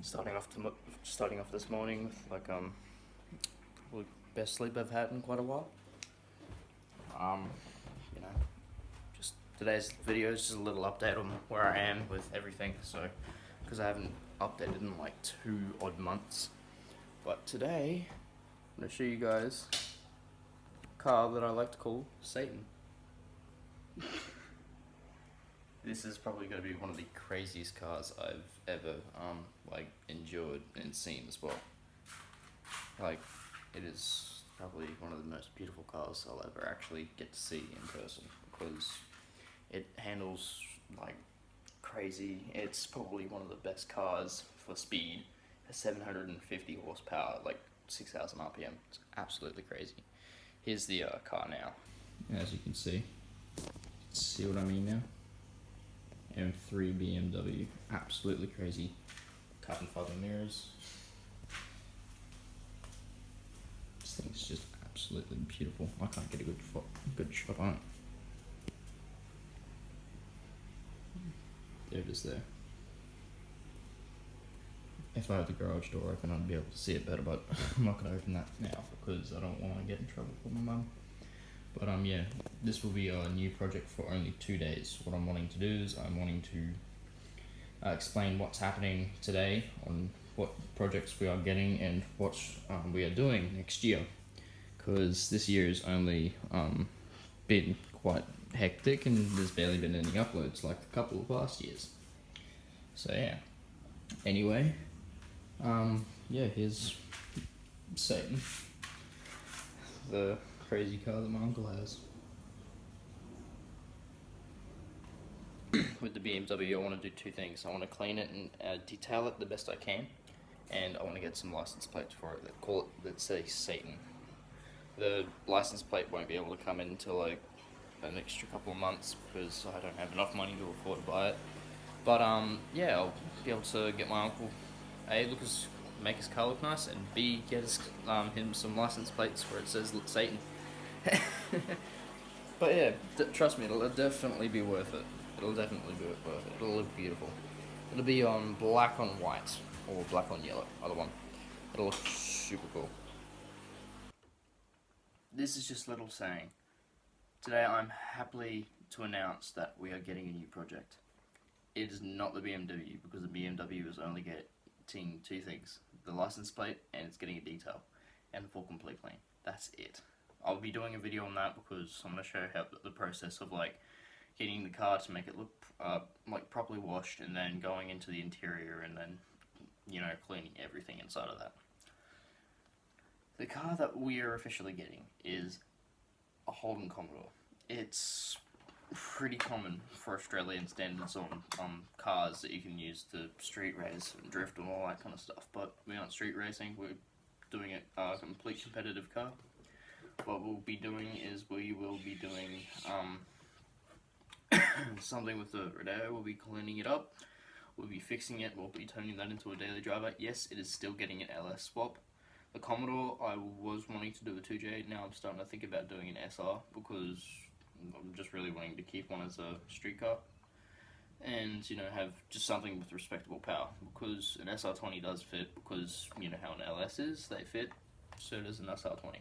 Starting off this morning with probably best sleep I've had in quite a while. Um, you know, just today's video is just a little update on where I am with everything. So, because I haven't updated in like 2 odd months, but today I'm gonna show you guys a car that I like to call Satan. This is probably going to be one of the craziest cars I've ever endured and seen as well. Like, it is probably one of the most beautiful cars I'll ever actually get to see in person because it handles like crazy. It's probably one of the best cars for speed. Has 750 horsepower, like 6,000 RPM. It's absolutely crazy. Here's the car now. As you can see what I mean now? M3 BMW, absolutely crazy. Carbon fiber mirrors. This thing's just absolutely beautiful. I can't get a good shot on it. There it is there. If I had the garage door open, I'd be able to see it better, but I'm not going to open that now because I don't want to get in trouble with my mum. But yeah, this will be a new project for only 2 days. What I'm wanting to do is I'm wanting to explain what's happening today on what projects we are getting and what we are doing next year. Because this year has only been quite hectic and there's barely been any uploads like a couple of last years. So yeah. Anyway, yeah, here's Satan, the crazy car that my uncle has. With the BMW, I want to do 2 things. I want to clean it and detail it the best I can, and I want to get some license plates for it that say Satan. The license plate won't be able to come in until like an extra couple of months because I don't have enough money to afford to buy it. But yeah, I'll be able to get my uncle make his car look nice, and B, get him some license plates where it says Satan. But yeah, trust me, it'll definitely be worth it. It'll definitely be worth it. It'll look beautiful. It'll be on black on white or black on yellow, either one. It'll look super cool. This is just little saying. Today I'm happy to announce that we are getting a new project. It is not the BMW because the BMW is only getting 2 things: the license plate and it's getting a detail and a full complete clean. That's it. I'll be doing a video on that because I'm going to show how the process of like getting the car to make it look like properly washed and then going into the interior and then cleaning everything inside of that. The car that we are officially getting is a Holden Commodore. It's pretty common for Australian standards on cars that you can use to street race and drift and all that kind of stuff, but we aren't street racing, we're doing a complete competitive car. What we'll be doing is we will be doing something with the Rodeo. We'll be cleaning it up, we'll be fixing it, we'll be turning that into a daily driver. Yes, it is still getting an LS swap. The Commodore, I was wanting to do a 2J, now I'm starting to think about doing an SR because I'm just really wanting to keep one as a street car and have just something with respectable power, because an SR20 does fit, because how an LS is, they fit, so does an SR20.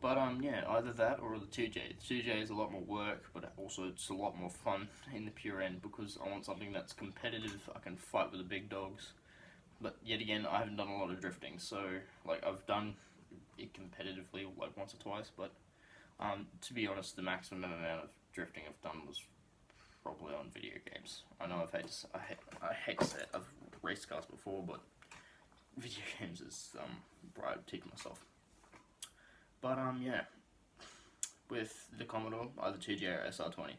But yeah, either that or the 2J. The 2J is a lot more work, but also it's a lot more fun in the pure end because I want something that's competitive. I can fight with the big dogs. But yet again, I haven't done a lot of drifting, so like I've done it competitively like once or twice, but to be honest, the maximum amount of drifting I've done was probably on video games. I know I hate to say it, I've raced cars before, but video games is where I teach myself. But yeah, with the Commodore, either 2J or SR20,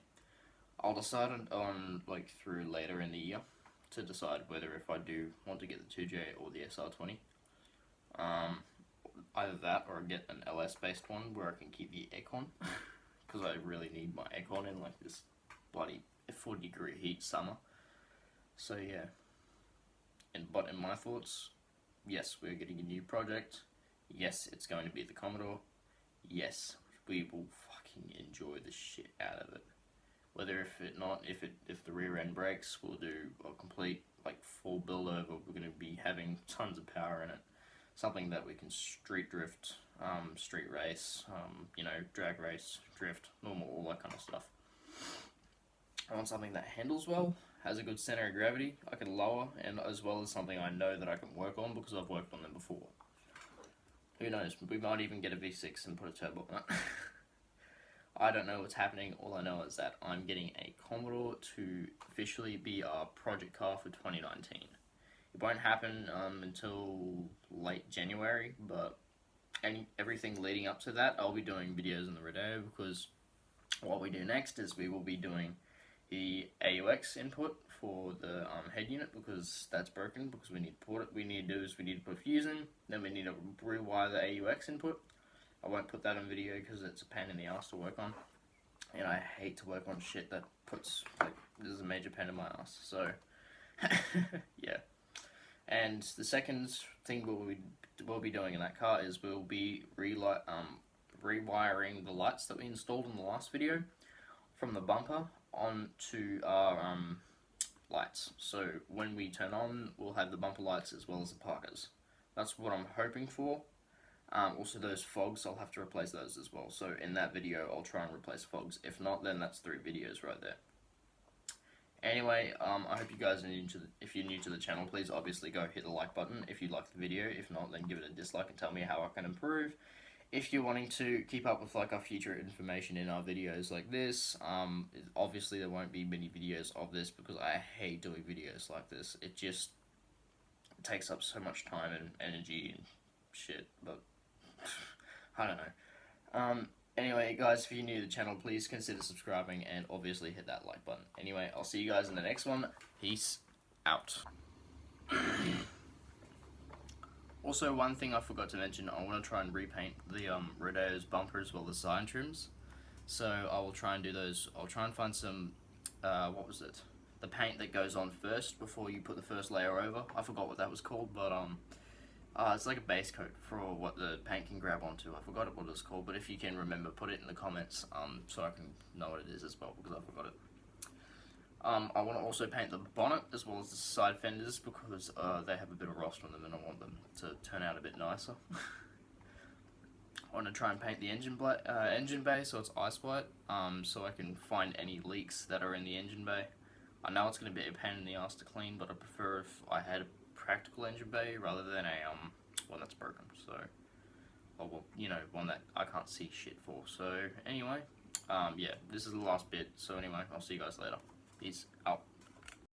I'll decide on like through later in the year to decide whether if I do want to get the 2J or the SR20. Either that or get an LS based one where I can keep the aircon because I really need my aircon in like this bloody 40-degree heat summer. So yeah, but in my thoughts, yes, we're getting a new project. Yes, it's going to be the Commodore. Yes, we will fucking enjoy the shit out of it. Whether if the rear end breaks, we'll do a complete like full build over. We're going to having tons of power in it. Something that we can street drift, street race, you know, drag race, drift, normal, all that kind of stuff. I want something that handles well, has a good center of gravity, I can lower, and as well as something I know that I can work on because I've worked on them before. Who knows, we might even get a V6 and put a turbo on it. I don't know what's happening, all I know is that I'm getting a Commodore to officially be our project car for 2019. It won't happen until late January, but everything leading up to that, I'll be doing videos on the Rodeo, because what we do next is we will be doing the AUX input for the head unit, because that's broken, because we need to put it. We need to do is we need to put fuse in, then we need to rewire the AUX input. I won't put that on video because it's a pain in the ass to work on, and I hate to work on shit that puts, like, this is a major pain in my ass, so yeah. And the second thing we'll be doing in that car is we'll be rewiring the lights that we installed in the last video from the bumper onto our lights. So when we turn on, we'll have the bumper lights as well as the parkers. That's what I'm hoping for. Also those fogs, I'll have to replace those as well. So in that video, I'll try and replace fogs. If not, then that's 3 videos right there. Anyway, I hope you guys are new to if you're new to the channel, please obviously go hit the like button if you like the video. If not, then give it a dislike and tell me how I can improve. If you're wanting to keep up with like our future information in our videos like this, obviously there won't be many videos of this because I hate doing videos like this. It just takes up so much time and energy and shit, but I don't know. Anyway, guys, if you're new to the channel, please consider subscribing and obviously hit that like button. Anyway, I'll see you guys in the next one. Peace out. Also, one thing I forgot to mention, I want to try and repaint the Rodeo's bumper as well as side trims. So I will try and do those. I'll try and find some, what was it? The paint that goes on first before you put the first layer over. I forgot what that was called, but it's like a base coat for what the paint can grab onto. I forgot what it was called, but if you can remember, put it in the comments so I can know what it is as well, because I forgot it. I want to also paint the bonnet as well as the side fenders, because they have a bit of rust on them and I want them to turn out a bit nicer. I want to try and paint the engine bay so it's ice white, so I can find any leaks that are in the engine bay. I know it's going to be a pain in the ass to clean, but I prefer if I had a practical engine bay rather than a one that's broken. So, well, you know, one that I can't see shit for. So anyway, yeah, this is the last bit. So anyway, I'll see you guys later. Peace out.